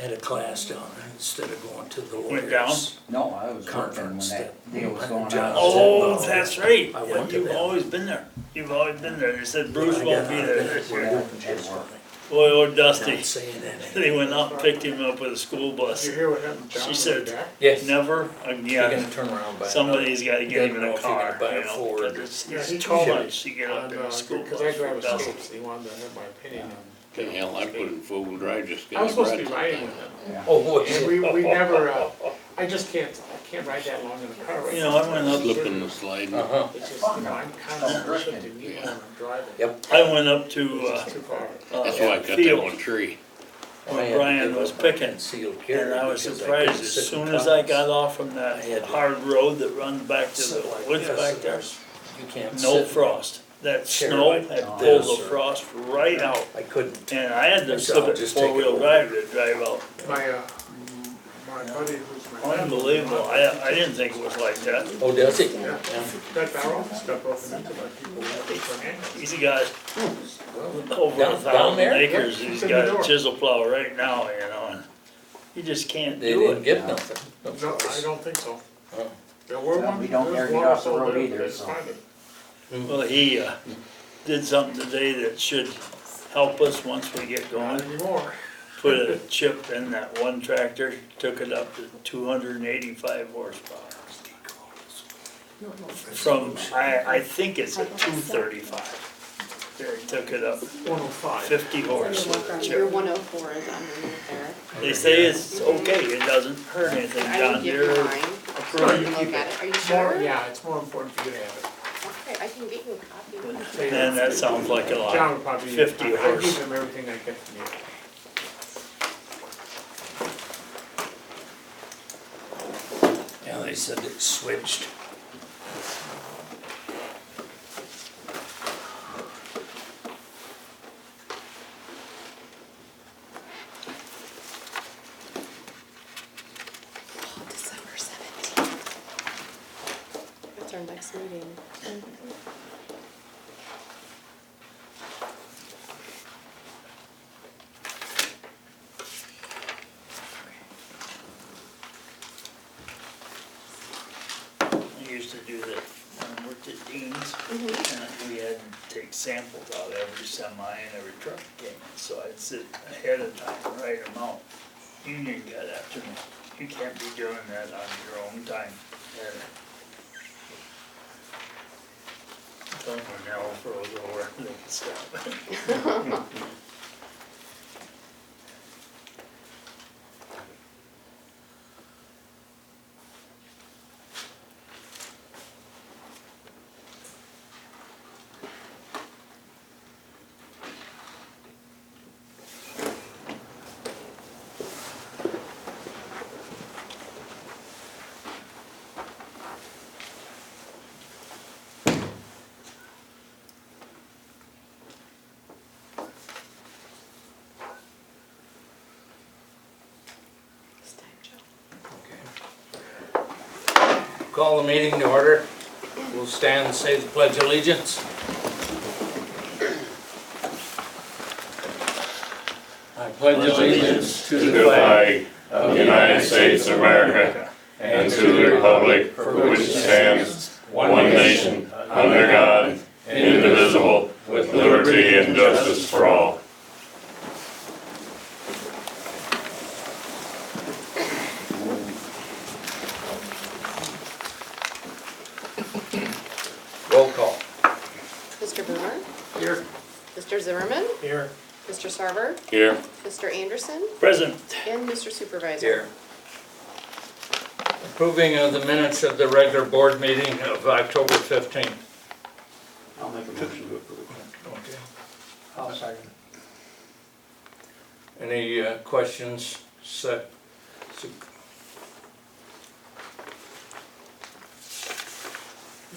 had a class down there instead of going to the Went down? lawyers. No, I was working when Conference that that- deal was going John- on. Oh, that's right. I went to You've that. always been there. You've always been there. They said Bruce I won't got be out of there that this where year. I opened his for me. Boy, old Dusty, Not saying anything. they went out and picked him up with a school bus. Did you hear what happened to John? She said, Back? Yes. never You're again. gonna turn around by. Somebody's gotta get him Doesn't in know a if you're gonna car, buy you a know, Ford. because it's Yeah, he too told me much to get up in a school bus. Cause I drive for a Dusty. Scopes, he wanted to have my opinion on. The hell, I put in four-wheel drive just I was getting supposed to be bread riding sometime. with him, Yeah. Oh, what? and we never, I just can't ride that long in a car right You now. know, I went up, Slipping and sliding. Uh-huh. It's just, you know, I'm kind of shifting me when I'm driving. Yep. I went up to, It's just too far. That's why I cut that field one tree. I where had to Brian give was up my picking. concealed carry And I was because surprised, couldn't as sit in soon as I cars. got off from I that had to- hard road that runs back to the Sit like woods this. back there, You can't no sit. frost. That Chair snow like had this pulled the or- frost right out. I couldn't. And I had to So slip I'll it just take it four-wheel over. drive to drive out. My buddy who's my dad. Unbelievable, I didn't think it was like that. Oh, does it? Yeah, that barrel stuff broken into by people with handcuffs. He's got over Down- down 1,000 there? acres, Yeah, he's in the got door. a chisel plow right now, you know, and you just can't They do didn't it. get nothing. of No, I course. don't think so. Oh. There were Well, one. we don't there's dare get one or off the so road there, either, they just so. find it. Well, he did something today that should help us once we get Not going. anymore. Put a chip in that one tractor, took it up to 285 horsepower. From, I think it's a 235. There, he took it up 105. 50 horse with a Your chip. 104 is underneath there. They say it's okay, it doesn't hurt anything, I John can give you Deere. mine. approved. You can look at it. Are you More, sure? yeah, it's more important for you to have it. Okay, I can get you a copy. Man, that sounds like a lot. John would probably. 50 I horse. give him everything I get from you. Yeah, they said it switched. Oh, December 17th. That's our next meeting. I used to do that when I worked at Dean's, and we had to take samples out of every semi and every truck came in, so I'd sit ahead of time and write them out. Union got after me, you can't be doing that on your own time. And Tell them when hell froze over, they could stop. It's time, Joe. Okay. Call the meeting to order. We'll stand and say the pledge of allegiance. I pledge allegiance to the flag of the United States of America and to the republic for which it stands, one nation, under God, indivisible, with liberty and justice for all. Roll call. Mr. Boomer? Here. Mr. Zimmerman? Here. Mr. Sarver? Here, Mr. Anderson? Present. And Mr. Supervisor? Here. Approving of the minutes of the regular board meeting of October 15th. I'll make a motion to approve. Okay. I'll second. Any questions?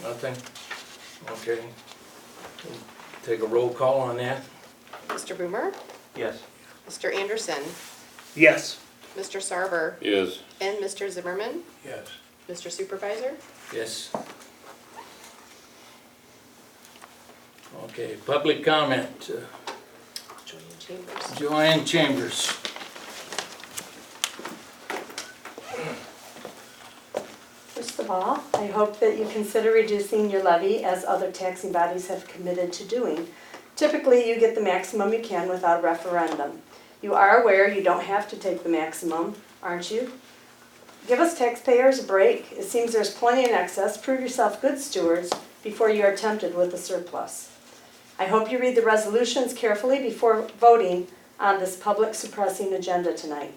Nothing? Okay. Take a roll call on that. Mr. Boomer? Yes. Mr. Anderson? Yes. Mr. Sarver? yes, And Mr. Zimmerman? Yes. Mr. Supervisor? Yes. Okay, public comment. Joanne Chambers. Joanne Chambers. of all, I hope that you consider reducing your levy as other taxing bodies have committed to doing. Typically, you get the maximum you can without a referendum. You are aware you don't have to take the maximum, aren't you? Give us taxpayers a break. It seems there's plenty in excess. Prove yourself good stewards before you are tempted with a surplus. I hope you read the resolutions carefully before voting on this public suppressing agenda tonight.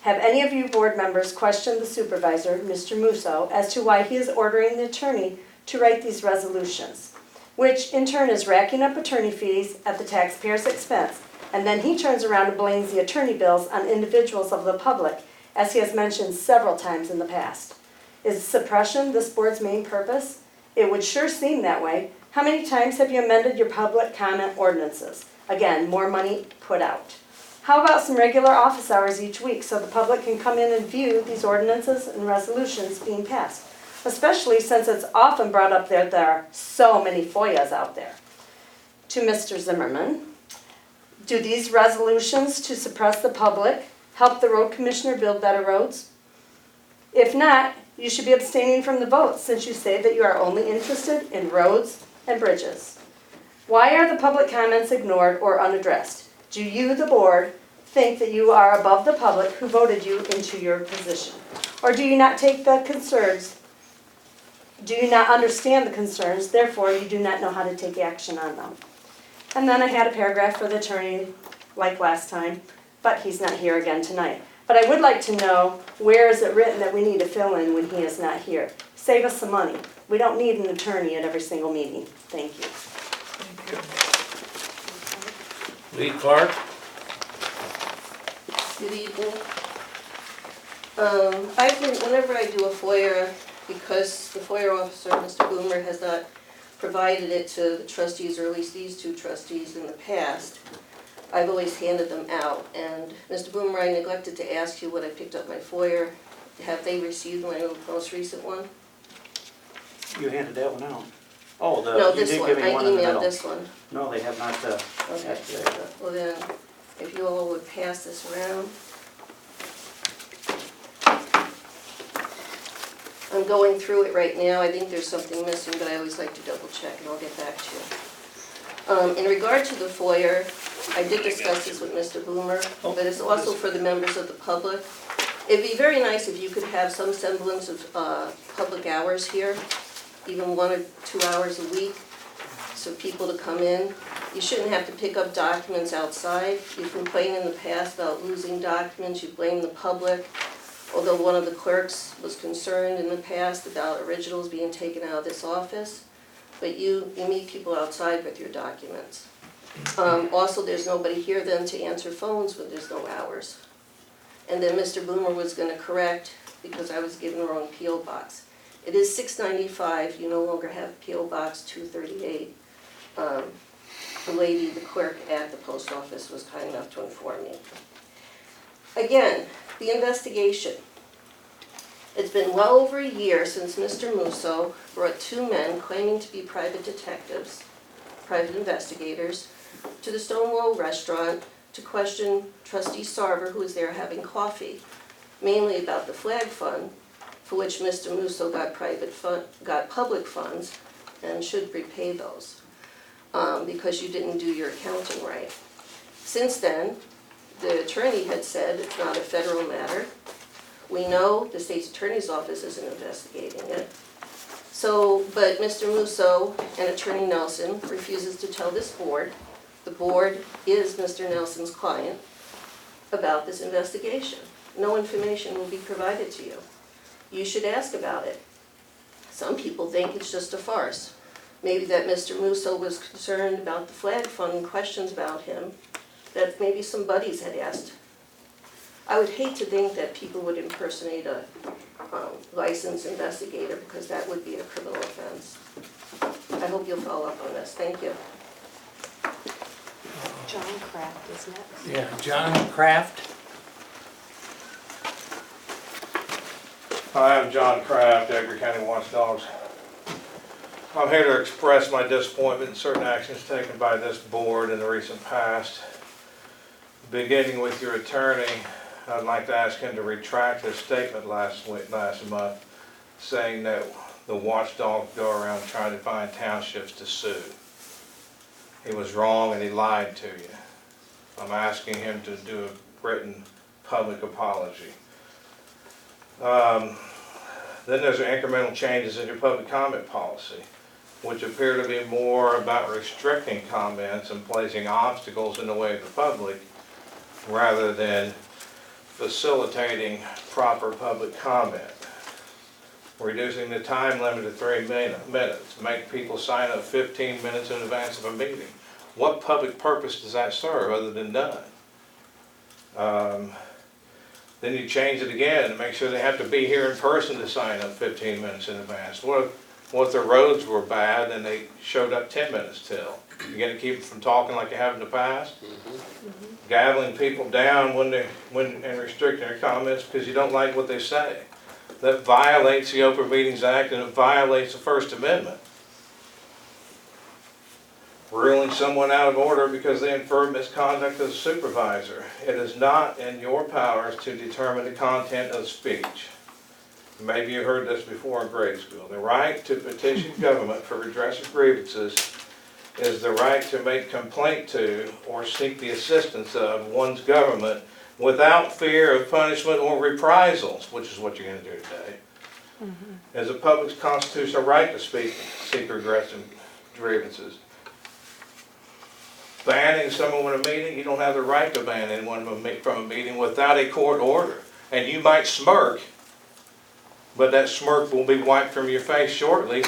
Have any of you board members questioned the supervisor, Mr. Musso, as to why he is ordering the attorney to write these resolutions, which in turn is racking up attorney fees at the taxpayer's expense, and then he turns around and blames the attorney bills on individuals of the public, as he has mentioned several times in the past. Is suppression this board's main purpose? It would sure seem that way. How many times have you amended your public comment ordinances? Again, more money put out. How about some regular office hours each week so the public can come in and view these ordinances and resolutions being passed? Especially since it's often brought up that there are so many FOIAs out there. To Mr. Zimmerman, do these resolutions to suppress the public help the road commissioner build better roads? If not, you should be abstaining from the vote since you say that you are only interested in roads and bridges. Why are the public comments ignored or unaddressed? Do you, the board, think that you are above the public who voted you into your position? Or do you not take the concerns, do you not understand the concerns, therefore you do not know how to take action on them? And then I had a paragraph for the attorney like last time, but he's not here again tonight. But I would like to know, where is it written that we need to fill in when he is not here? Save us some money. We don't need an attorney at every single meeting. Thank you. Lee Clark? Good evening. Whenever I do a FOIA, because the FOIA officer, Mr. Boomer, has not provided it to the trustees, or at least these two trustees in the past, I've always handed them out. And Mr. Boomer, I neglected to ask you when I picked up my FOIA, have they received my most recent one? You handed that one out. Oh, No, you this did one. give me I one in the emailed middle. this one. No, they have not, Okay. activated it. Well then, if you all would pass this around. I'm going through it right now. I think there's something missing, but I always like to double check and I'll get back to you. In regard to the FOIA, I did discuss this with Mr. Boomer, but it's also for the members of the public. It'd be very nice if you could have some semblance of public hours here, even 1 or 2 hours a week, so people to come in. You shouldn't have to pick up documents outside. You've complained in the past about losing documents, you blame the public. Although one of the clerks was concerned in the past about originals being taken out of this office, but you meet people outside with your documents. Also, there's nobody here then to answer phones when there's no hours. And then Mr. Boomer was going to correct, because I was given the wrong P.O. box. It is 695, you no longer have P.O. Box 238. The lady, the clerk at the post office, was kind enough to inform me. Again, the investigation. It's been well over a year since Mr. Musso brought 2 men claiming to be private detectives, private investigators, to the Stonewall restaurant to question Trustee Sarver, who was there having coffee, mainly about the flag fund, for which Mr. Musso got public funds and should repay those, because you didn't do your accounting right. Since then, the attorney had said it's not a federal matter. We know the state's attorney's office isn't investigating it. So, but Mr. Musso and Attorney Nelson refuses to tell this board, the board is Mr. Nelson's client, about this investigation. No information will be provided to you. You should ask about it. Some people think it's just a farce. Maybe that Mr. Musso was concerned about the flag fund and questions about him, that maybe some buddies had asked. I would hate to think that people would impersonate a licensed investigator, because that would be a criminal offense. I hope you'll follow up on this. Thank you. John Kraft is next. Yeah, John Kraft. Hi, I'm John Kraft, Edgar County Watchdogs. I'm here to express my disappointment in certain actions taken by this board in the recent past. Beginning with your attorney, I'd like to ask him to retract his statement last month saying that the watchdog go around trying to find townships to sue. He was wrong and he lied to you. I'm asking him to do a written public apology. Then there's incremental changes in your public comment policy, which appear to be more about restricting comments and placing obstacles in the way of the public rather than facilitating proper public comment. Reducing the time limit to 3 minutes, make people sign up 15 minutes in advance of a meeting. What public purpose does that serve other than none? Then you change it again and make sure they have to be here in person to sign up 15 minutes in advance. What if the roads were bad and they showed up 10 minutes till? You're gonna keep them from talking like you have in the past? Gaveling people down and restricting their comments because you don't like what they say. That violates the Open Meetings Act and it violates the First Amendment. Ruling someone out of order because they inferred misconduct of the supervisor. It is not in your powers to determine the content of speech. Maybe you heard this before in grade school. The right to petition government for redress of grievances is the right to make complaint to or seek the assistance of one's government without fear of punishment or reprisals, which is what you're going to do today. As a public's constitutional right to seek redress of grievances. Banning someone from a meeting, you don't have the right to ban anyone from a meeting without a court order. And you might smirk, but that smirk will be wiped from your face shortly,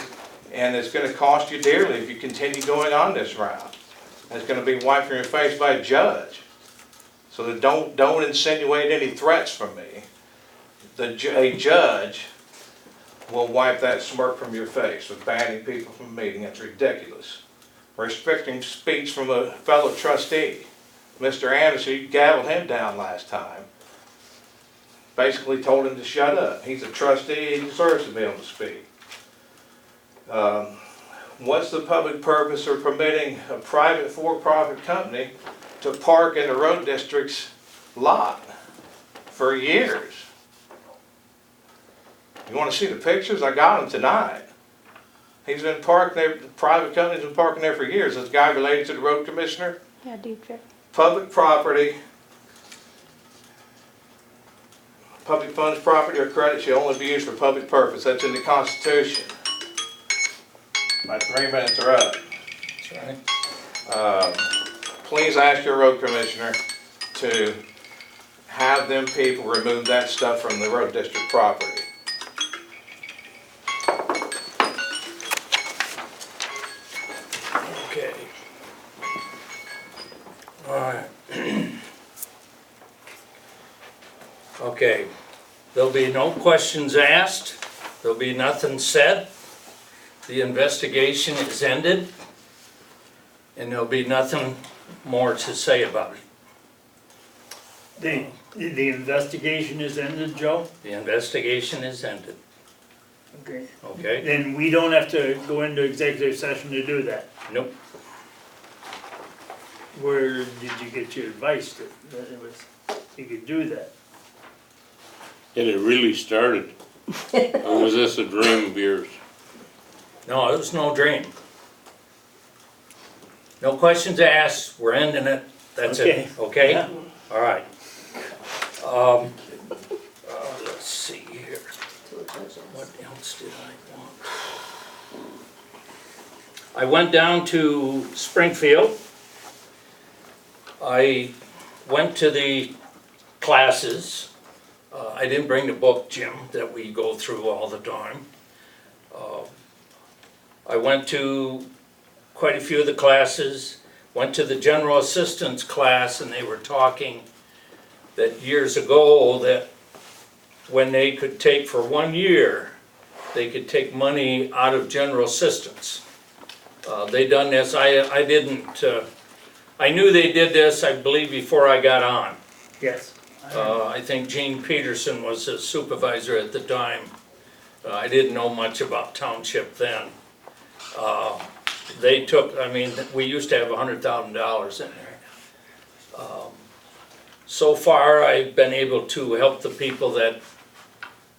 and it's going to cost you dearly if you continue going on this route. And it's going to be wiped from your face by a judge. So don't insinuate any threats from me. A judge will wipe that smirk from your face with banning people from a meeting. That's ridiculous. Restricting speech from a fellow trustee. Mr. Anderson, you gavelled him down last time. Basically told him to shut up. He's a trustee, he deserves to be able to speak. What's the public purpose of permitting a private for-profit company to park in the road district's lot for years? You want to see the pictures? I got them tonight. He's been parked there, the private company's been parking there for years. This guy related to the road commissioner. Yeah, Dietrich. Public property, public funds, property, or credit shall only be used for public purpose. That's in the Constitution. My 3 minutes are up. That's right. Please ask your road commissioner to have them people remove that stuff from the road district property. Okay. All right. Okay, there'll be no questions asked, there'll be nothing said. The investigation is ended, and there'll be nothing more to say about it. The investigation is ended, Joe? The investigation is ended, Okay. okay? Then we don't have to go into executive session to do that. Nope. Where did you get your advice that it was, you could do that? And it really started. Or was this a dream of yours? No, it was no dream. No questions asked, we're ending it, that's it, okay? Yeah. All right. Let's see here, what else did I want? I went down to Springfield. I went to the classes. I didn't bring the book, Jim, that we go through all the time. I went to quite a few of the classes, went to the general assistance class, and they were talking that years ago that when they could take for 1 year, they could take money out of general assistance. They done this, I didn't, I knew they did this, I believe, before I got on. Yes. I think Gene Peterson was a supervisor at the time. I didn't know much about township then. They took, I mean, we used to have $100,000 in there. So far, I've been able to help the people that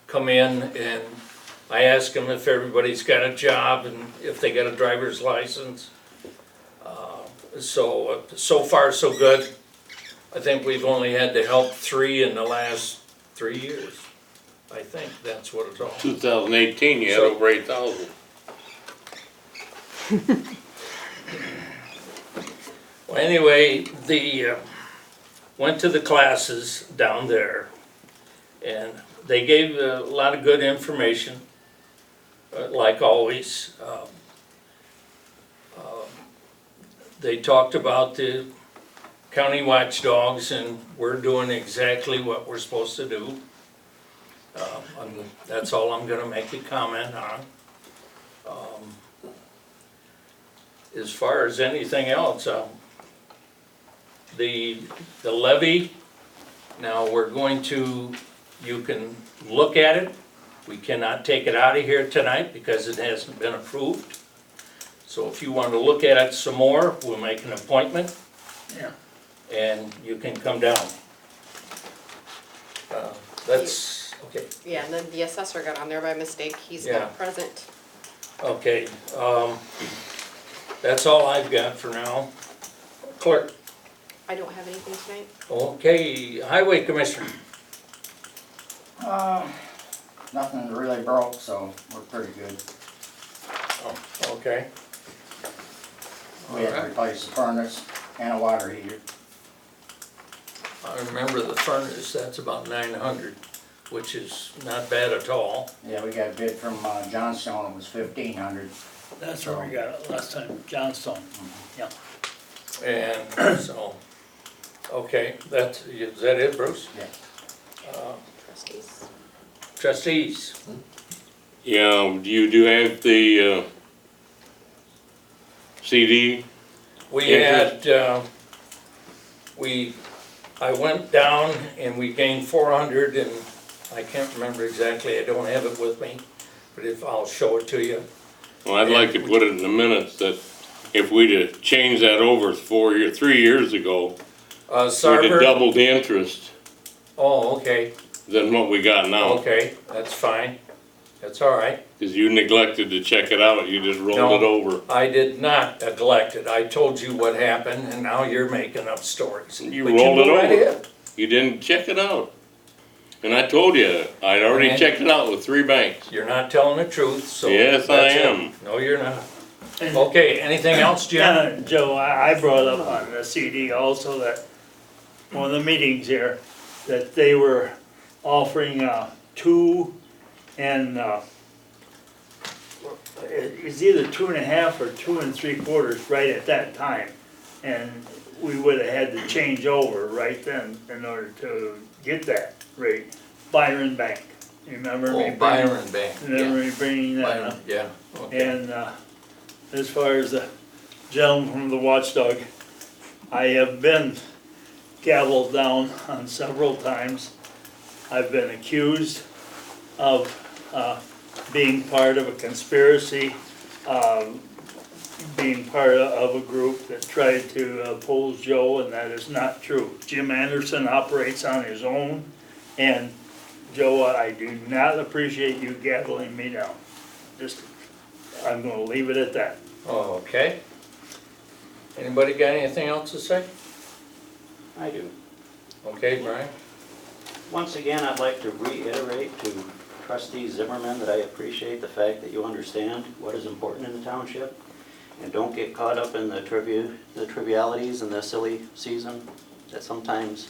come in and I ask them if everybody's got a job and if they got a driver's license. So far, so good. I think we've only had to help 3 in the last 3 years. I think that's what it's all. 2018, you had So- over 8,000. Well, anyway, went to the classes down there, and they gave a lot of good information, like always. They talked about the county watchdogs, and we're doing exactly what we're supposed to do. That's all I'm gonna make a comment on. As far as anything else, the levy, now we're going to, you can look at it. We cannot take it out of here tonight because it hasn't been approved. So if you want to look at it some more, we'll make an appointment. Yeah. And you can come down. That's, okay, Yeah, and then the assessor got on there by mistake, he's Yeah. not present. okay. That's all I've got for now. Clerk. I don't have anything tonight. Okay, Highway Commissioner. Nothing really broke, so we're pretty good. Okay. We had to Alright. replace the furnace and a water heater. I remember the furnace, that's about 900, which is not bad at all. Yeah, we got a bid from Johnstone, it was 1,500. That's where we got it last time, Johnstone. Yeah. And so, okay, is that it, Bruce? Yeah. Trustees. Trustees, Yeah, you have the CD? we had, I went down and we gained 400 and I can't remember exactly, I don't have it with me, but if, I'll show it to you. Well, I'd like to put it in the minutes that if we'd have changed that over 3 years ago, we'd have Sarver, doubled the interest oh, okay, than what we got now. okay, that's fine, that's all right. Cause you neglected to check it out, you just rolled No. it over. I did not neglect it, I told you what happened and now you're making up stories. You But rolled it go right over. ahead. You didn't check it out. And I told you, I'd already Okay. checked it out with 3 banks. You're not telling the truth, so. Yes, I that's it. am. No, you're not. Okay, anything else, Jim? Joe, I brought up on the CD also that one of the meetings here, that they were offering 2 and it's either 2.5 or 2 3/4 right at that time. And we would have had to change over right then in order to get that rate. Byron Bank, you remember me? Oh, Byron Bank, Remember yeah. me bringing that up? Byron, yeah, okay. And as far as the gentleman from the watchdog, I have been gavelled down on several times. I've been accused of being part of a conspiracy, being part of a group that tried to oppose Joe, and that is not true. Jim Anderson operates on his own, and Joe, I do not appreciate you gaveling me down. Just, I'm gonna leave it at that. Oh, okay. Anybody got anything else to say? I do. Okay, Brian? Once again, I'd like to reiterate to Trustee Zimmerman that I appreciate the fact that you understand what is important in the township and don't get caught up in the trivialities and the silly season that sometimes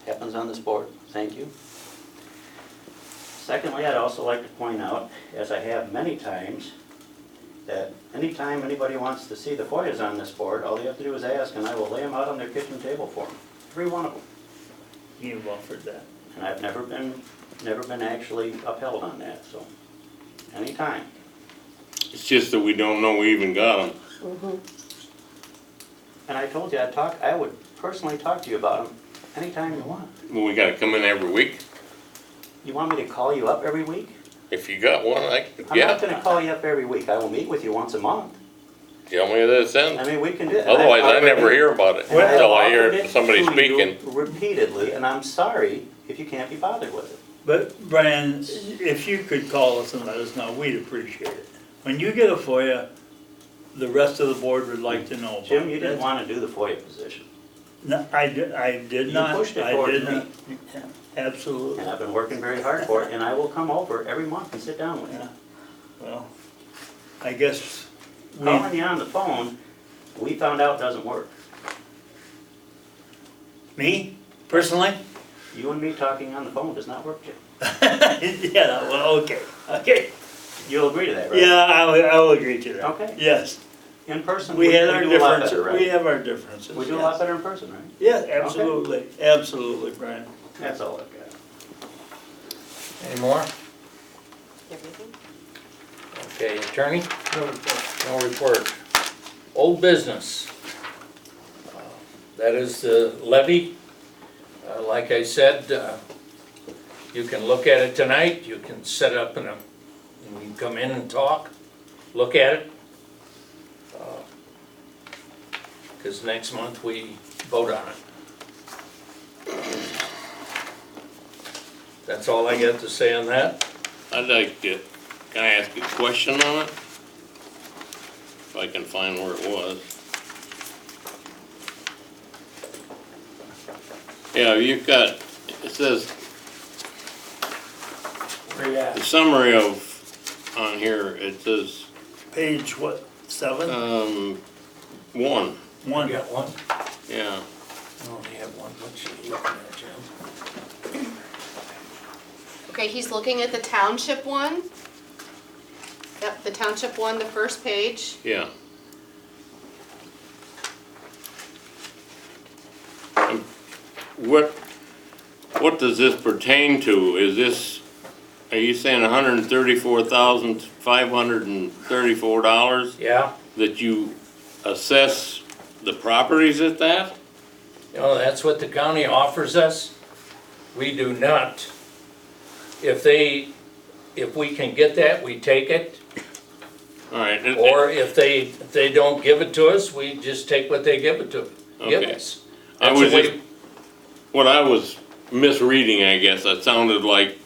happens on this board. Thank you. Secondly, I'd also like to point out, as I have many times, that anytime anybody wants to see the FOIAs on this board, all they have to do is ask and I will lay them out on their kitchen table for them. Every one of them. You've offered that. And I've never been actually upheld on that, so, anytime. It's just that we don't know we even got them. And I told you, I would personally talk to you about them anytime you want. Well, we gotta come in every week. You want me to call you up every week? If you got one, I'm not gonna call you up every week, I will meet with you once a month. Tell me this I then. mean, we can do it. Otherwise, I never hear about it And I've until I offered hear it somebody to you speaking. repeatedly, and I'm sorry if you can't be bothered with it. But Brian, if you could call us and let us know, we'd appreciate it. When you get a FOIA, the rest of the board would like to know about it. Jim, you didn't want to do the FOIA position, No, I did You not. pushed it I towards did me. not. Absolutely. and I've been working very hard for it, and I will come over every month and sit down with you. Yeah. Well, I guess we, Calling you on the phone, we found out doesn't work. me, personally? You and me talking on the phone does not work, Jim. Yeah, well, okay. You'll agree to that, right? Yeah, I will agree to that. Okay. Yes, In person, we had our do a lot differences, better, we right? have our differences. We do a yes. lot better in person, right? Yeah, absolutely, absolutely, Brian. That's all I've got. Any more? Everything? Okay, attorney? No report. Old business. That is the levy. Like I said, you can look at it tonight, you can set up and you can come in and talk, look at it. Because next month we vote on it. That's all I got to say on that. I'd like to, can I ask a question on it? If I can find where it was. Yeah, you've got, it says, Where you at? the summary of, on here, it says, Page what, 7? 1, 1. You got one? yeah. I only have one. What you looking at, Jim? Okay, he's looking at the township one. Yep, the township one, the first page. Yeah. What does this pertain to? Is this, are you saying $134,534 Yeah, that you assess the properties at that? you know, that's what the county offers us. We do not. If we can get that, we take it. All right. Or if they don't give it to us, we just take what they give give Okay. us. I That's was the way- just, what I was misreading, I guess, it sounded like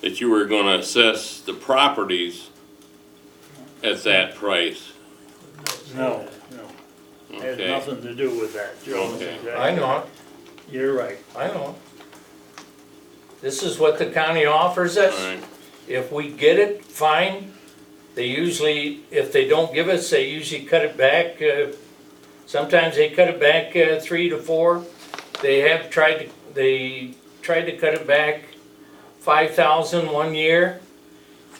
that you were gonna assess the properties at that price. No, has Okay, nothing to do with that, Joe. Okay. I know it, You're right. I know it. This is what the county offers all us. right, If we get it, fine. They usually, if they don't give us, they usually cut it back. Sometimes they cut it back 3 to 4. They tried to cut it back 5,000 one year.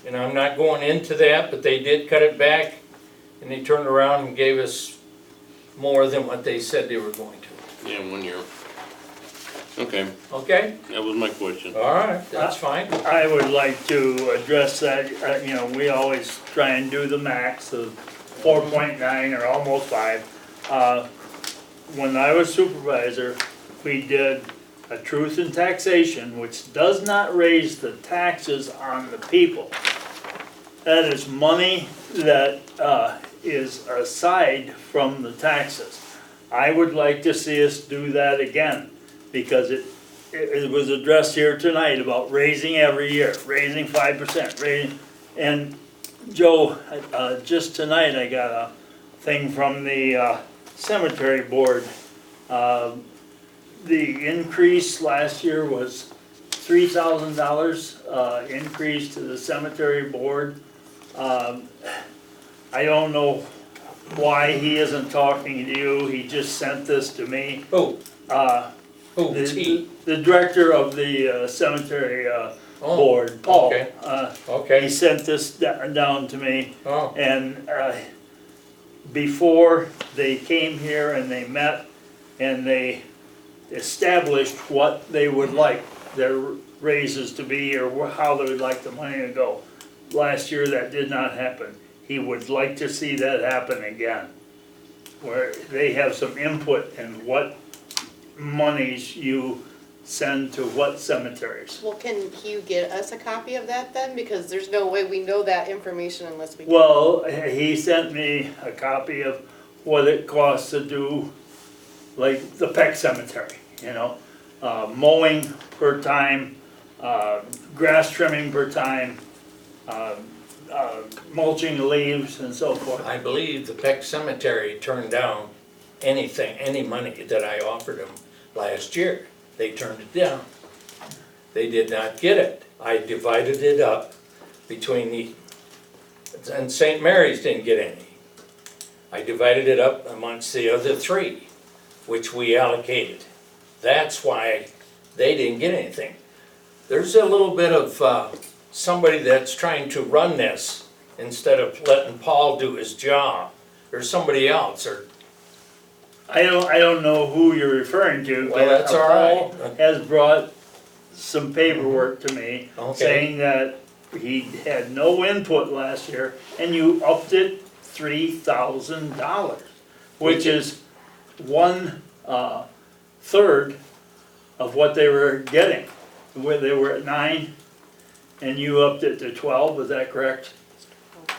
And I'm not going into that, but they did cut it back. And they turned around and gave us more than what they said they were going to. yeah, 1 year. Okay, Okay? that was my question. All right, that's fine. I would like to address that, we always try and do the max of 4.9 or almost 5. When I was supervisor, we did a truth in taxation, which does not raise the taxes on the people. That is money that is aside from the taxes. I would like to see us do that again, because it was addressed here tonight about raising every year, raising 5%, raising, and Joe, just tonight I got a thing from the cemetery board. The increase last year was $3,000 increase to the cemetery board. I don't know why he isn't talking to you, he just sent this to me. Who? Who's he? The director of the cemetery Oh, board, Paul. okay. He Okay. sent this down to me, Oh, and before they came here and they met and they established what they would like their raises to be or how they would like the money to go. Last year that did not happen. He would like to see that happen again, where they have some input in what monies you send to what cemeteries. Well, can you get us a copy of that then? Because there's no way we know that information unless we. Well, he sent me a copy of what it costs to do, like the Peck Cemetery, mowing per time, grass trimming per time, mulching leaves and so forth. I believe the Peck Cemetery turned down anything, any money that I offered them last year. They turned it down. They did not get it. I divided it up between and St. Mary's didn't get any. I divided it up amongst the other three, which we allocated. That's why they didn't get anything. There's a little bit of somebody that's trying to run this instead of letting Paul do his job. There's somebody else, or I don't know who you're referring to, Well, that's all right. Paul has brought some paperwork to me Okay. saying that he had no input last year and you upped it $3,000, which is 1/3 of what they were getting. Where they were at 9 and you upped it to 12, is that correct?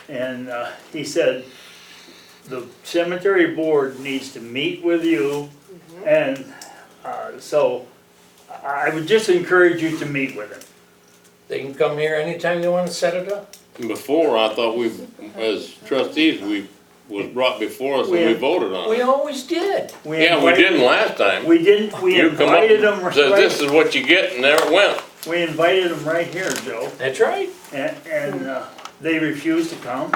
And he said, the cemetery board needs to meet with you, and so I would just encourage you to meet with him. they can come here anytime they want to set it up. Before, I thought we, as trustees, was brought before us and we voted on We it. always did. Yeah, we didn't last time. We didn't, we You come up invited them and said, this right, is what you get, and there it went. we invited them right here, Joe, That's right, and they refused to come.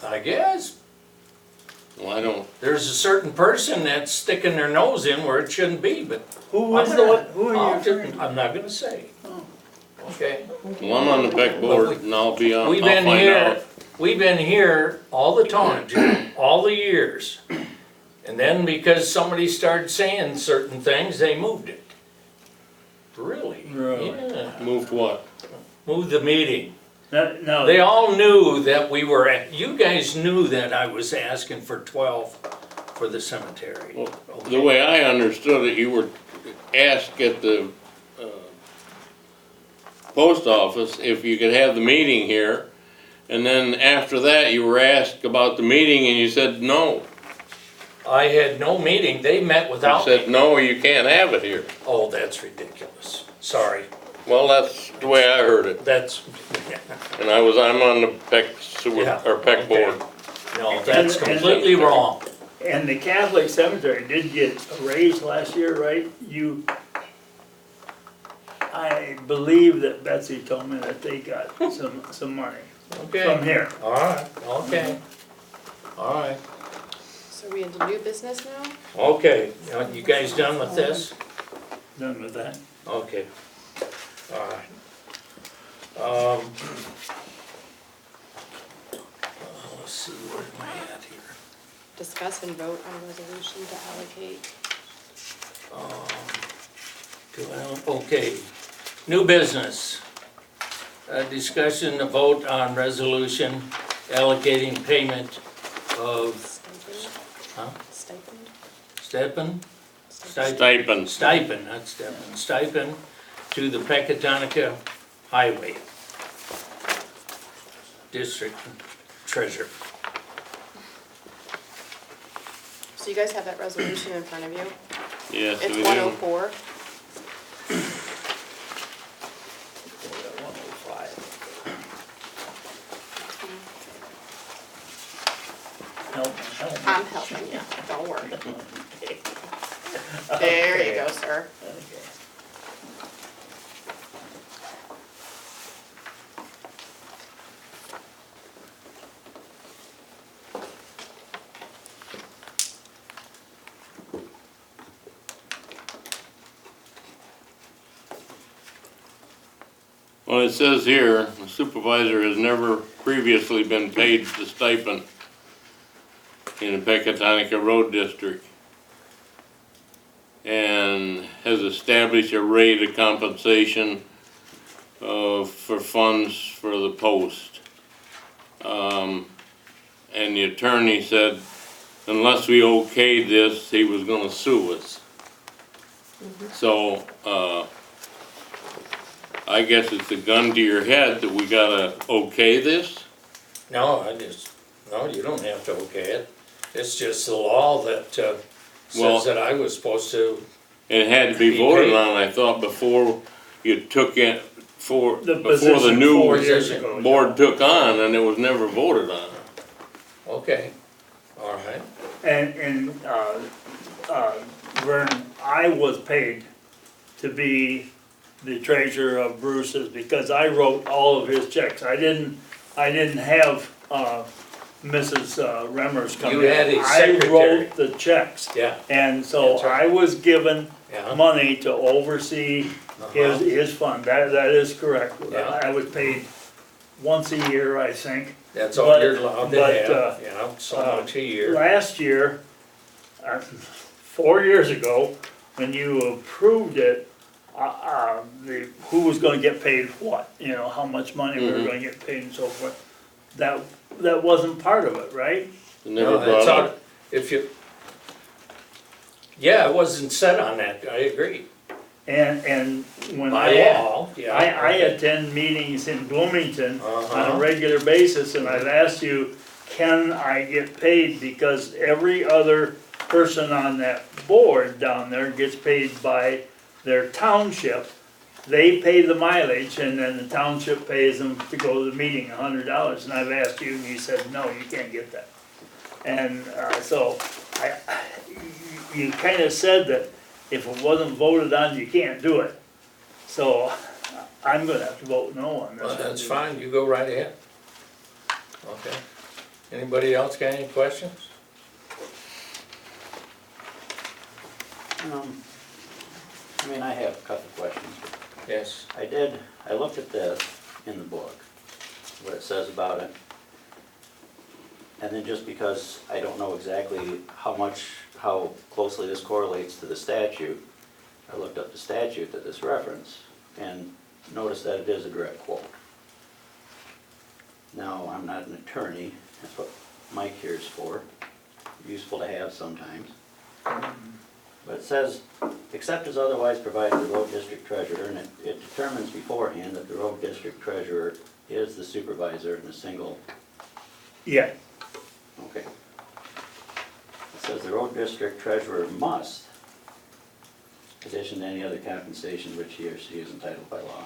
I guess. Well, I don't, There's a certain person that's sticking their nose in where it shouldn't be, but Who was the one, who are you I'm referring to? not gonna say. Okay. well, I'm on the Peck board and I'll be on, I'll We've been find here, out. we've been here all the time, Jim, all the years. And then because somebody started saying certain things, they moved it. Really? Really? Yeah, Moved what? moved the meeting. No, They all knew that we were, you guys knew that I was asking for 12 for the cemetery. Well, the way I understood it, you were asked at the post office if you could have the meeting here, and then after that, you were asked about the meeting and you said no. I had no meeting, they met You without said, me. no, you can't have it here. Oh, that's ridiculous, sorry, Well, that's the way I heard it, that's, and I'm on the Peck sewer, Yeah, or Peck okay. board. no, that's And- completely wrong. and the Catholic cemetery did get a raise last year, right? I believe that Betsy told me that they got some money from Okay, here. all right, okay, all right. So are we into new business now? Okay, you guys done with this? Done with that. Okay, all right. Let's see, where am I at here? Discuss and vote on resolution to allocate. Okay, new business. Discussion, a vote on resolution allocating payment of huh? Stipend? stipend? Stipend. Stipend, not stipend, stipend to the Pecatonica Highway District Treasurer. So you guys have that resolution in front of you? Yes, we It's do. 104. Help. I'm helping you, don't worry. There you go, sir. Well, it says here, the supervisor has never previously been paid the stipend in the Pecatonica Road District, and has established a rate of compensation for funds for the post. And the attorney said, unless we okayed this, he was gonna sue us. So, I guess it's a gun to your head that we gotta okay this? No, no, you don't have to okay it. It's just the law that Well- says that I was supposed to, It had to be Be voted paid. on, I thought, before you took it before The the position new 4 years ago. board took on, and it was never voted on. Okay, all right. And, Vern, I was paid to be the treasurer of Bruce's because I wrote all of his checks. I didn't have, Mrs. Remmers come in. You had a I secretary. wrote the checks. Yeah, And so That's right. I was given yeah. money to oversee his fund. That is correct. Yeah. I was paid once a year, I think. That's all But- you're allowed to but, have, yeah, so much a year. Last year, 4 years ago, when you approved it, who was gonna get paid what, how much money we were Mhm. gonna get paid and so forth. That wasn't part of it, right? Never No, that's brought all, up. if you, yeah, it wasn't set on that, I agree. And when By law, yeah. I attend meetings in Bloomington on Uh-huh. a regular basis, and I've asked you, can I get paid? Because every other person on that board down there gets paid by their township. They pay the mileage, and then the township pays them to go to the meeting, $100, and I've asked you, and you said, no, you can't get that. And, so, you kinda said that if it wasn't voted on, you can't do it. So, I'm gonna have to vote no on this. Well, that's fine, you go right ahead. Okay. Anybody else got any questions? I have a couple questions. Yes. I looked at this in the book, what it says about it. And then just because I don't know exactly how closely this correlates to the statute, I looked up the statute that this reference and noticed that it is a direct quote. Now, I'm not an attorney, that's what Mike here is for, useful to have sometimes. But it says, except as otherwise provided the road district treasurer, and it determines beforehand that the road district treasurer is the supervisor in a single, Yeah, okay. It says the road district treasurer must, in addition to any other compensation which he or she is entitled by law,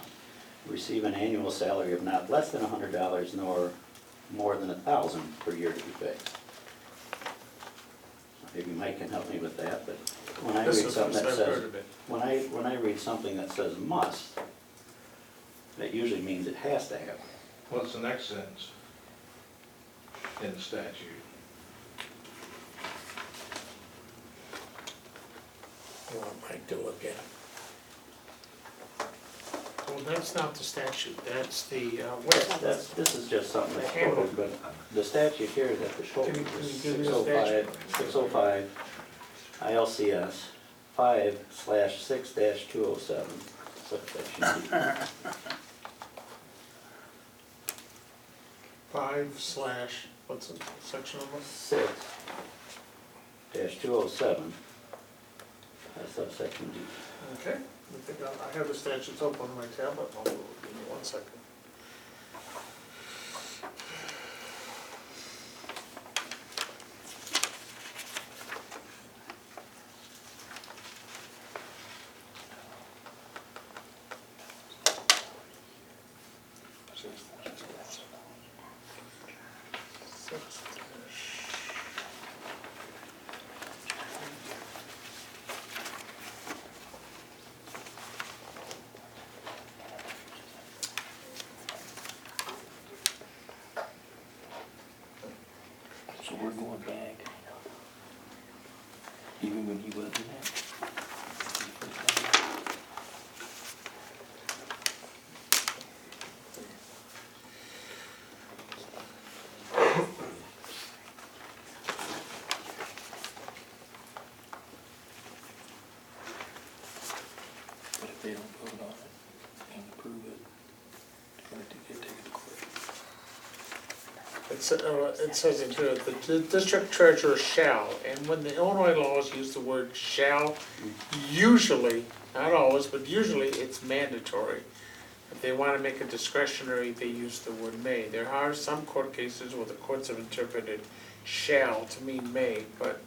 receive an annual salary of not less than $100 nor more than $1,000 per year to be fixed. Maybe Mike can help me with that, but when I read something that says, when I read something that says must, that usually means it has to happen. What's the next sentence in the statute? You want Mike to look at it? Well, that's not the statute, that's the, This is just something that's The handbook. quoted, but the statute here that the quote Can you is give me the 605 ILCS 5/6-207, subsection D. 5/ what's the section number? 6-207, subsection D. Okay, I think I have the statutes open on my tablet, give me 1 second. So we're going back, even when he wasn't there? But if they don't vote on it and approve it, they're gonna take it to court. It says in here, the district treasurer shall, and when the Illinois laws use the word shall, usually, not always, but usually it's mandatory. If they wanna make it discretionary, they use the word may. There are some court cases where the courts have interpreted shall to mean may, but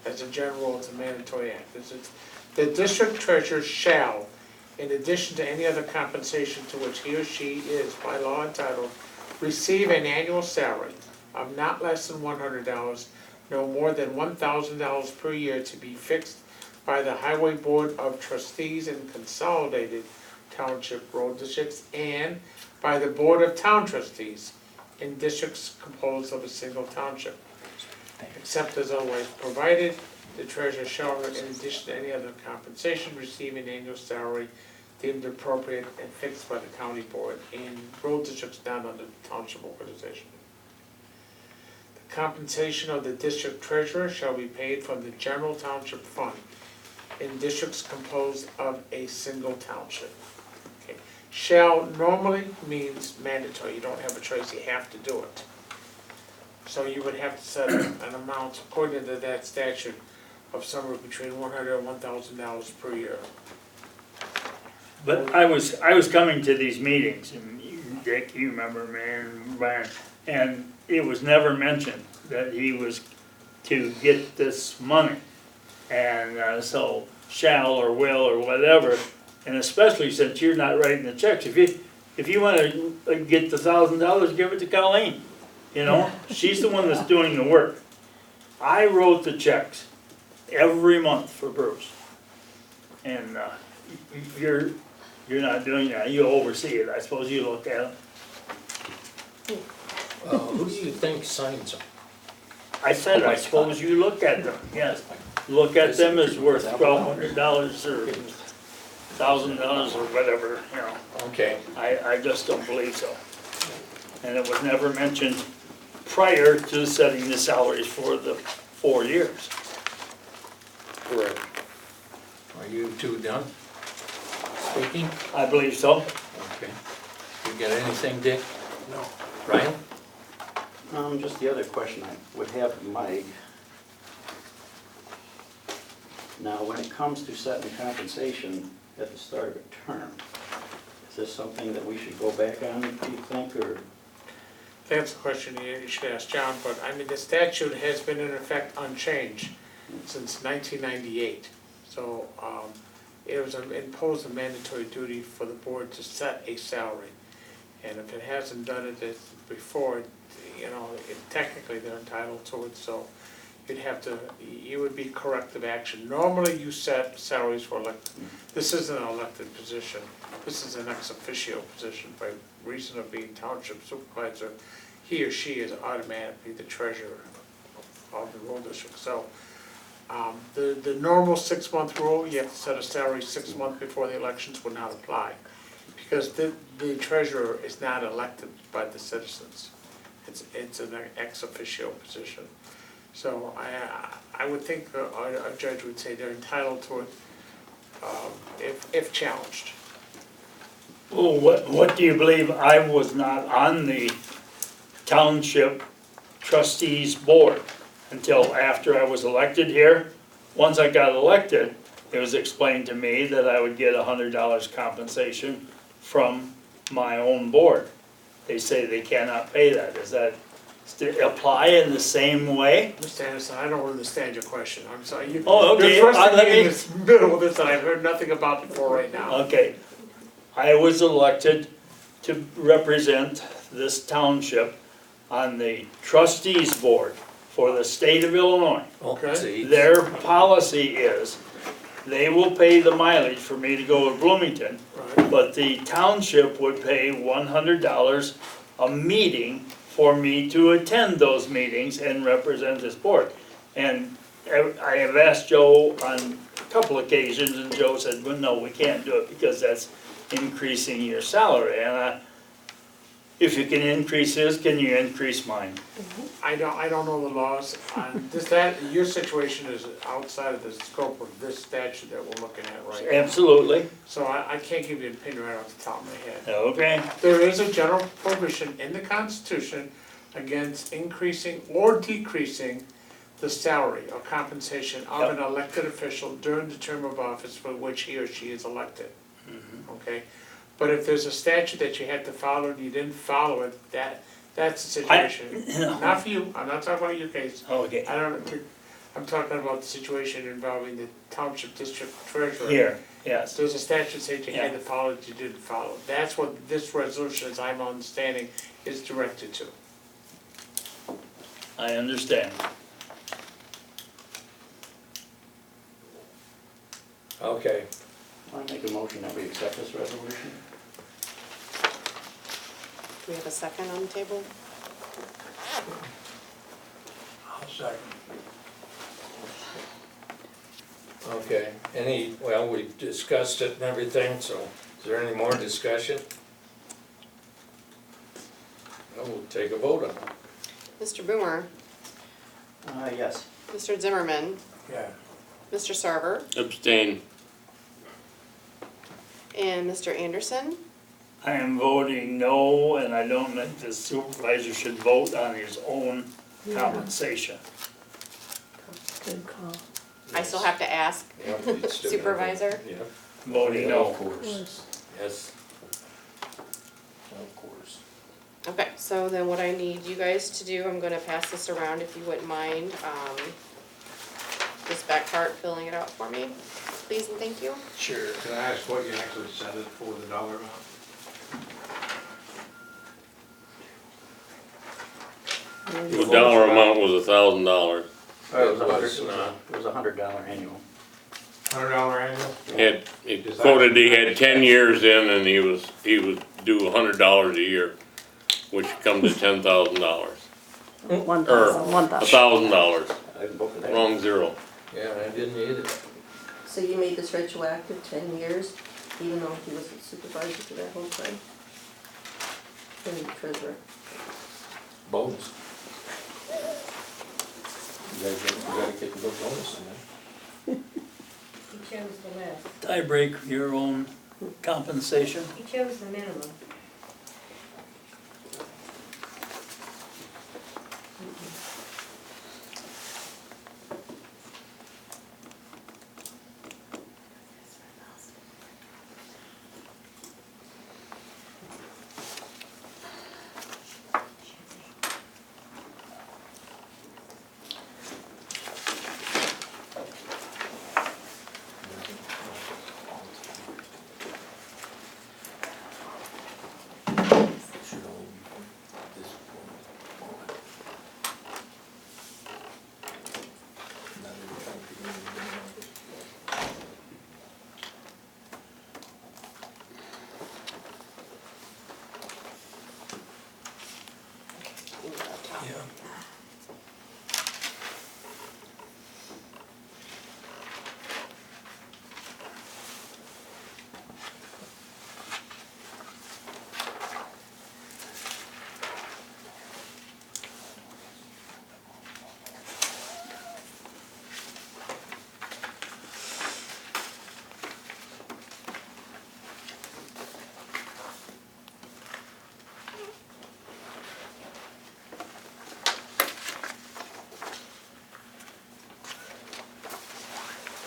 as a general rule, it's a mandatory act. The district treasurer shall in addition to any other compensation to which he or she is by law entitled, receive an annual salary of not less than $100, no more than $1,000 per year, to be fixed by the Highway Board of Trustees in Consolidated Township Road Districts and by the Board of Town Trustees in districts composed of a single township. Except as otherwise provided, the treasurer shall, in addition to any other compensation, receive an annual salary deemed appropriate and fixed by the county board in road districts not under the township organization. The compensation of the district treasurer shall be paid from the general township fund in districts composed of a single township. Okay. Shall normally means mandatory, you don't have a choice, you have to do it. So you would have to set an amount according to that statute of somewhere between $100 and $1,000 per year. But I was coming to these meetings, and Dick, you remember me, and Brian, and it was never mentioned that he was to get this money. And so shall or will or whatever, and especially since you're not writing the checks, if you wanna get the $1,000, give it to Colleen, you know? She's the one that's doing the work. I wrote the checks every month for Bruce. And you're not doing that, you oversee it, I suppose you look at it. Who do you think signs them? I said, I suppose you look at them, yes. Look at them as worth $1,200 or $1,000 or whatever, you know. Okay. I just don't believe so. And it was never mentioned prior to setting the salaries for the 4 years. Correct. Are you two done speaking? I believe so. Okay. You got anything, Dick? No. Brian? Just the other question I would have for Mike. Now, when it comes to setting compensation at the start of a term, is this something that we should go back on, do you think, or? That's a question you should ask John, but I mean, the statute has been in effect unchanged since 1998. So it was imposed a mandatory duty for the board to set a salary. And if it hasn't done it before, you know, technically they're entitled to it, so you would be corrective action. Normally you set salaries for elected, this isn't an elected position, this is an ex officio position by reason of being township supervisor. He or she is automatically the treasurer of the road district. So the normal 6-month rule, you have to set a salary 6 months before the elections, would not apply. Because the treasurer is not elected by the citizens. It's an ex officio position. So I would think a judge would say they're entitled to it if challenged. Well, what do you believe? I was not on the township trustees board until after I was elected here. Once I got elected, it was explained to me that I would get $100 compensation from my own board. They say they cannot pay that. Does that apply in the same way? Mr. Anderson, I don't understand your question. I'm sorry. Oh, okay. You're thrusting me in this middle of this that I've heard nothing about before right now. Okay. I was elected to represent this township on the trustees board for the state of Illinois. Okay. See? Their policy is they will pay the mileage for me to go to Bloomington, Right. but the township would pay $100 a meeting for me to attend those meetings and represent this board. And I have asked Joe on a couple occasions, and Joe said, well, no, we can't do it because that's increasing your salary. And if you can increase his, can you increase mine? I don't know the laws on your situation is outside of the scope of this statute that we're looking at right now. Absolutely. So I can't give you an opinion right off the top of my head. Okay. There is a general provision in the Constitution against increasing or decreasing the salary or compensation of an elected official during the term of office for which he or she is elected. Okay? But if there's a statute that you had to follow and you didn't follow it, that's the situation. Not for you, I'm not talking about your case. Okay. I'm I'm talking about the situation involving the township district treasurer. Here, yes. There's a statute saying you had Yeah. to follow it, you didn't follow. That's what this resolution, as I'm understanding, is directed to. I understand. Okay, I make a motion that we accept this resolution. Do we have a second on the table? I'll second. Okay, well, we discussed it and everything, so is there any more discussion? Well, we'll take a vote on it. Mr. Boomer, Yes. Mr. Zimmerman, Yeah. Mr. Sarver, Abstain. and Mr. Anderson. I am voting no, and I don't think the supervisor should vote on his own compensation. Good call. I still have to ask Yep, you'd still gotta vote. Supervisor. Yep, Voting Of no. course, yes. of course. Okay, so then what I need you guys to do, I'm gonna pass this around if you wouldn't mind, this back part, filling it out for me, please and thank you. Sure. Can I ask what you actually set it for, the dollar amount? The dollar amount was $1,000. It was $100 annual. $100 annual? It quoted he had 10 years in and he was due $100 a year, which comes to $10,000. One Or thousand, one thousand. $1,000, I can vote for that. wrong zero. Yeah, I didn't either. So you made this retroactive 10 years, even though he was the supervisor for that whole time? And the treasurer. Bonus. You gotta get the bonus in there. He chose the less. I break your own compensation. He chose the minimum. Should only be this one. Not every country. Yeah.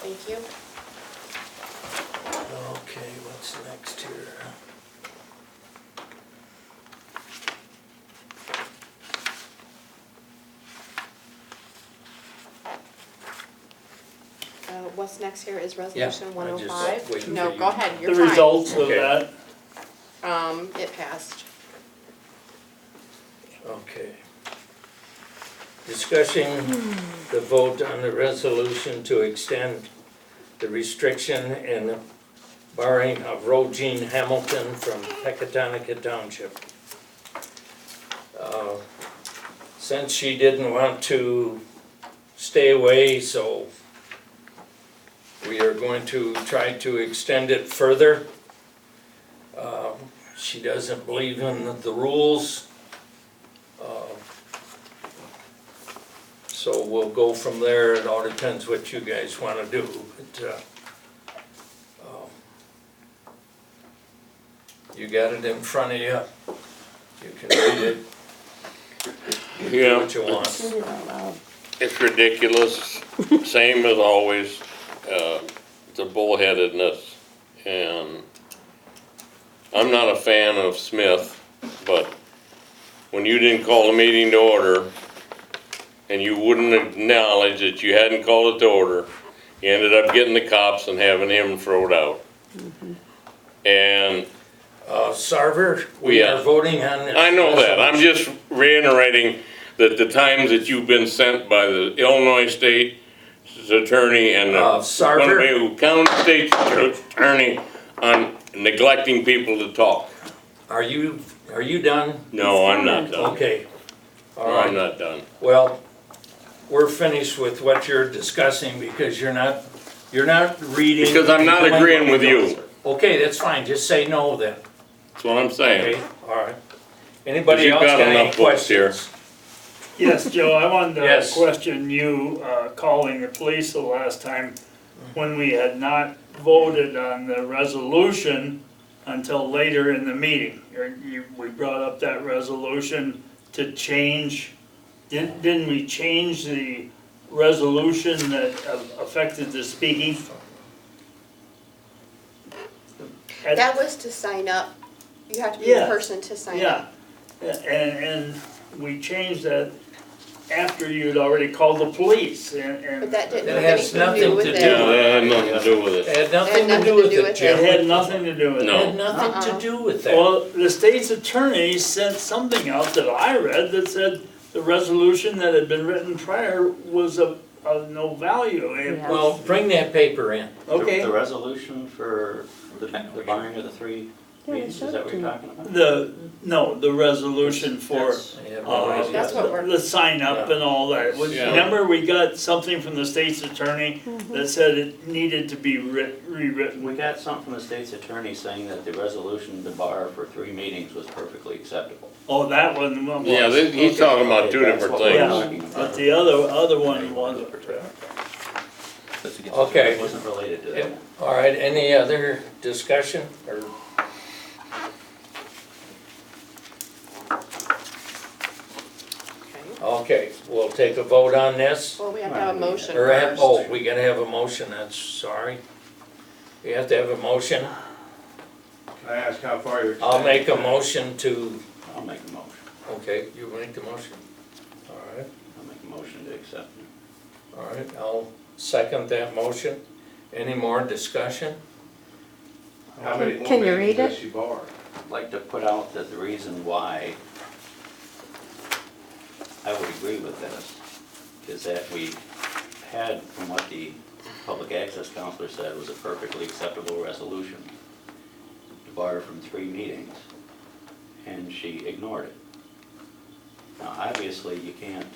Thank you. Okay, what's next here? What's next here is Yeah, resolution I just 105. waiting for No, you. go ahead, The you're fine. results of Okay. that, It passed. Okay. Discussing the vote on the resolution to extend the restriction and barring of Roe Hamilton from Pecatonica Township. Since she didn't want to stay away, so we are going to try to extend it further. She doesn't believe in the rules. So we'll go from there, it all depends what you guys wanna do, but, you got it in front of you, you can read it. You do Yeah. what you want. Read it out loud. It's ridiculous, same as always. It's a bullheadedness. And I'm not a fan of Smith, but when you didn't call the meeting to order and you wouldn't acknowledge that you hadn't called it to order. You ended up getting the cops and having him thrown out. And Sarver, we Yeah. are voting on this. I know that, I'm just reiterating that the times that you've been sent by the Illinois State Attorney and the Sarver? Winnebago County State Attorney on neglecting people to talk. Are you done? No, I'm not done. Okay. All No, I'm right. not done. Well, we're finished with what you're discussing because you're not reading. Because I'm not and going agreeing where with we you. go. Okay, that's fine. Just say no then. That's what I'm saying. Okay, all right. Anybody You've else got got any enough books here. questions? Yes, Joe, I wanted to Yes. question you, calling the police the last time when we had not voted on the resolution until later in the meeting. We brought up that resolution to change, didn't we change the resolution that affected the speaking? That was to sign up. You have to be the Yeah. person to sign up. Yeah, and we changed that after you'd already called the police and. But that didn't It have has anything to nothing do with to it. do- Yeah, that had nothing to do with It it. had nothing to do with it, It Jim. had nothing to do with it. No. It had nothing to do with that. Well, the state's attorney sent something out that I read that said the resolution that had been written prior was of no value. Yeah. Well, bring that paper in. Okay, The resolution for the buying of the 3 Yeah, they meetings, showed is that it what to you're me. talking about? the resolution for, I have no idea. That's what we're- the sign up and all that. Yeah. Remember, we got something from the state's attorney that said it needed to be rewritten. We got something from the state's attorney saying that the resolution to bar for 3 meetings was perfectly acceptable. Oh, that one was. Yeah, he's talking about two That's different what we're things. Yeah, talking about. but the other one wasn't. That's against- Okay. It wasn't related to that. All right, any other discussion or? Okay, we'll take a vote on this. Well, we have to have a motion Or, first. we gotta have a motion, that's, sorry. We have to have a motion. Can I ask how far you're? I'll make a motion to, I'll make a motion. okay, you make the motion. All right, I'll make a motion to accept it. all right, I'll second that motion. Any more discussion? How many more Can you meetings read does it? she bar? I'd like to put out that the reason why I would agree with this is that we had, from what the public access counselor said, was a perfectly acceptable resolution to bar from 3 meetings, and she ignored it. Now, obviously, you can't,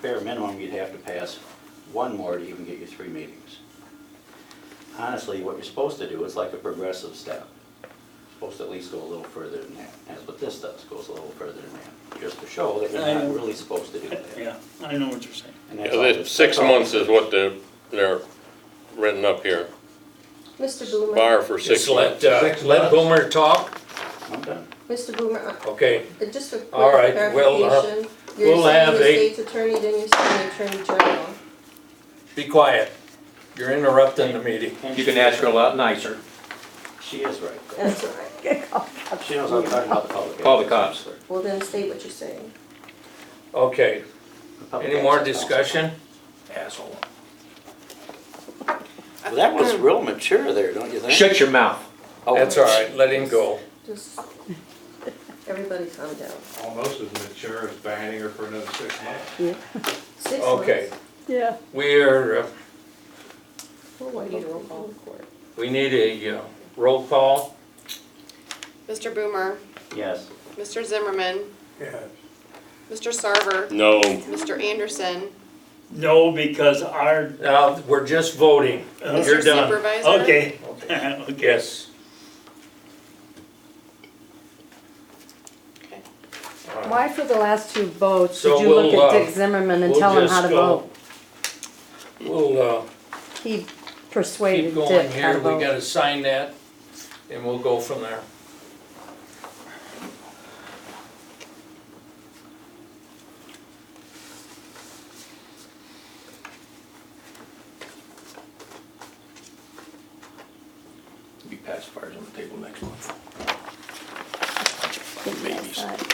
bare minimum, you'd have to pass 1 more to even get you 3 meetings. Honestly, what you're supposed to do is like a progressive step. You're supposed to at least go a little further than that. That's what this does, goes a little further than that, just to show that you're not really supposed to do that. Yeah, I know what you're saying. And Yeah, that's all that this- 6 that's all months this is what they're written up here. Mr. Boomer, Bar for 6 Just let, months. let Boomer talk, I'm done. Mr. Boomer, okay, just for All quick right, well, clarification, we'll you're saying have the a- state's attorney, then you're saying the attorney general. be quiet. You're interrupting the meeting. And You can ask her a lot nicer. She is right. That's all right. She knows I'm talking about the public. Call the access cops. counselor. Well, then state what you're saying. Okay, The public any more access counselor. discussion? Asshole. Well, that was real mature there, don't you think? Shut your mouth. That's all right, let him go. Just, everybody calm down. Almost as mature as banning her for another 6 months. 6 Okay, months. Yeah. we're, Oh, why need a roll call? we need a roll call. Mr. Boomer, Yes. Mr. Zimmerman, Yeah. Mr. Sarver, No, Mr. Anderson, No, because our, We're just voting. You're Mr. done. Supervisor. okay, okay. Yes. Okay. Why for the last 2 votes So did you look we'll, at Dick Zimmerman and we'll tell him just how to go. vote? We'll, He keep persuaded going Dick how here, to we vote. gotta sign that, and we'll go from there. Be pacifiers on the table next month. Give me that Babies. side.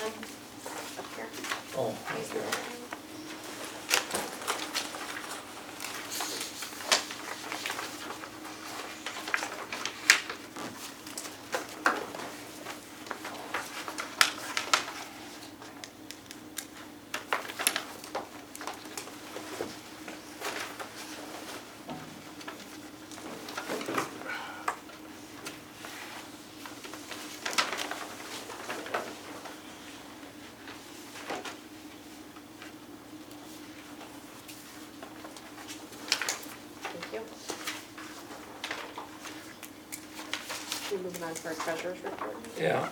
Anderson up here. Oh, He's okay. the- Thank you. We're moving on to our treasurer's report. Yeah.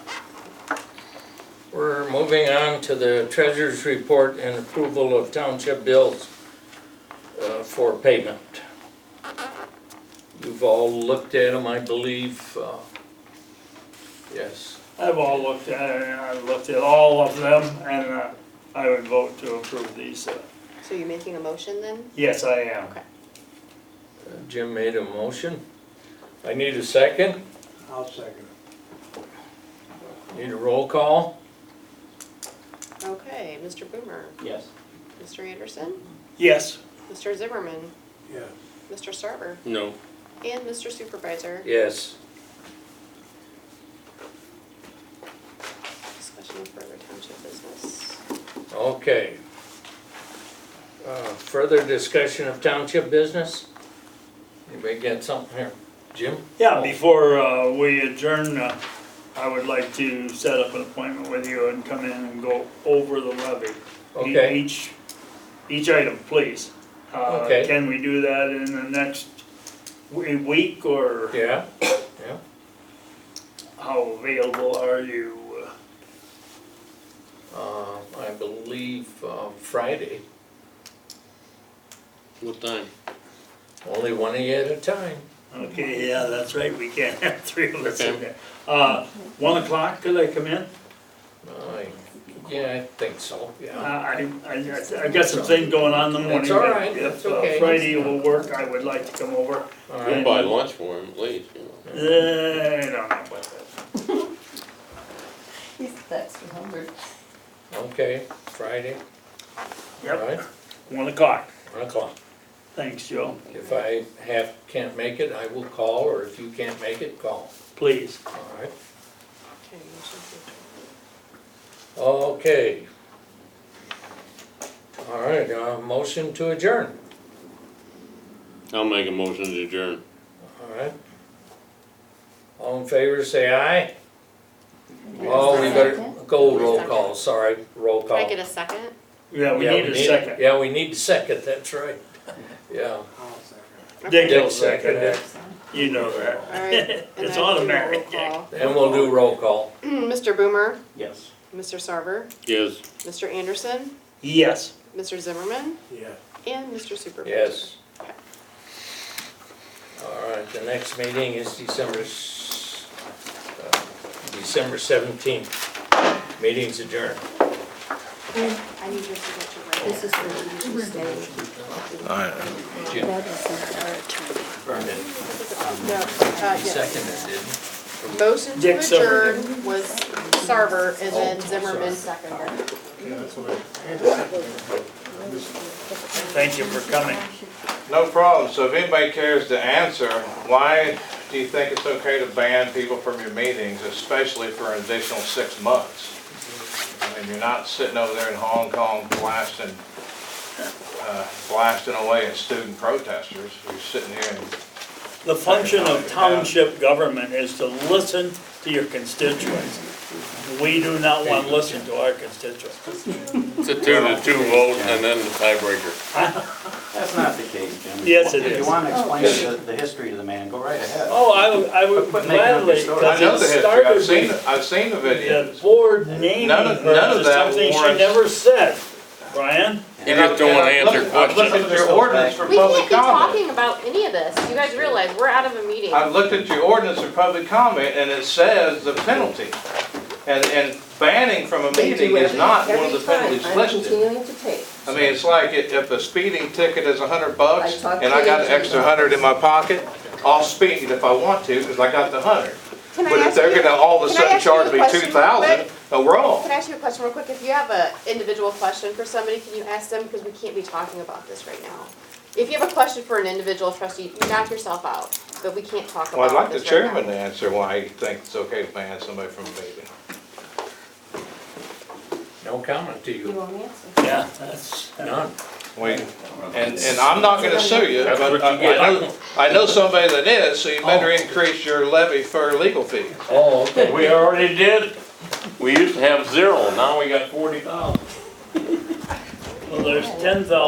We're moving on to the treasurer's report and approval of township bills for payment. You've all looked at them, I believe. Yes. I've looked at all of them, and I would vote to approve these. So you're making a motion then? Yes, I am. Okay. Jim made a motion. I need a second. I'll second Need a roll call? Okay, Mr. Boomer, Yes. Mr. Anderson, Yes. Mr. Zimmerman, Yeah. Mr. Sarver, No. and Mr. Supervisor. Yes. Discussion of further township business. Okay. Further discussion of township business? Anybody got something here? Jim? Yeah, before we adjourn, I would like to set up an appointment with you and come in and go over the levy. Okay. Each item, please. Okay. Can we do that in the next week, or Yeah, yeah. how available are you? I believe Friday. What time? Only one of you at a time. Okay, yeah, that's right, we can't have three of us in Okay. there. 1 o'clock, could I come in? Yeah, I think so, yeah. I got some things going on in the morning. That's all but right, if, that's okay. Friday will work, I would like to come over. All We'll right. buy lunch for him at least, you know. I don't know about that. He's that's for hungry. Okay, Friday. All Yep, right, 1 o'clock. 1 o'clock. Thanks, Joe. If I can't make it, I will call, or if you can't make it, call. Please. All right. Okay, motion to adjourn. Okay. All right, motion to adjourn. I'll make a motion to adjourn. All right. All in favor, say aye. Oh, we better go roll call, sorry, roll call. Can I get a second? Yeah, we need a second. Yeah, we need a second, that's right. Yeah. Dick will Dick second seconded. it. You know that. All right. and It's then we'll do a automatic, roll call. And we'll do roll call. Mr. Boomer, Yes. Mr. Sarver, Yes. Mr. Anderson, Yes. Mr. Zimmerman, Yeah. and Mr. Supervisor. Yes. Okay. All right, the next meeting is December 17th. Meeting's adjourned. I need your signature right This is for you to stay. Jim That is our attorney. Vernon No, yes. seconded, didn't Motion to Dick adjourn was Sarver, and then Zimmerman seconded. Thank you for coming. No problem. So if anybody cares to answer, why do you think it's okay to ban people from your meetings, especially for an additional 6 months? I mean, you're not sitting over there in Hong Kong blasting away at student protesters. You're sitting here and The function of township government is to listen to your constituents. We do not want to listen to our constituents. It's a 2-2 vote and then the tiebreaker. That's not the case, Jim. Yes, it If is. you want to explain the history to the man, go right ahead. Oh, I would Quit making up your gladly, story. I know because the it history, started I've seen the with videos. the board naming None of her as that something she warrants- never said, Brian. You just don't want to answer I've questions. looked at your ordinance for We can't public be comment. talking about any of this. You guys realize we're out of a meeting. I've looked at your ordinance for public comment and it says the penalty. And banning from a They meeting do is not one of the every time. penalties I'm listed. continuing to take. I mean, it's like if a speeding ticket is $100 I talked and to I got you. an extra 100 in my pocket, I'll speed if I want to because I got the 100. Can I But if ask they're you- gonna all of a can I sudden ask you charge a me question real 2,000, quick? wrong. Can I ask you a question real quick? If you have an individual question for somebody, can you ask them? Because we can't be talking about this right now. If you have a question for an individual trustee, you knock yourself out, but we can't talk Well, I'd about like the this right now. chairman to answer why he thinks it's okay to ban somebody from a meeting. No comment to You you. won't answer. Yeah, that's none. And I'm not gonna sue you, That's but what you get. I know somebody that is, so you better increase your levy for legal fees. Oh, okay. We already did. We used to have 0, now we got 40,000. Well, there's 10,000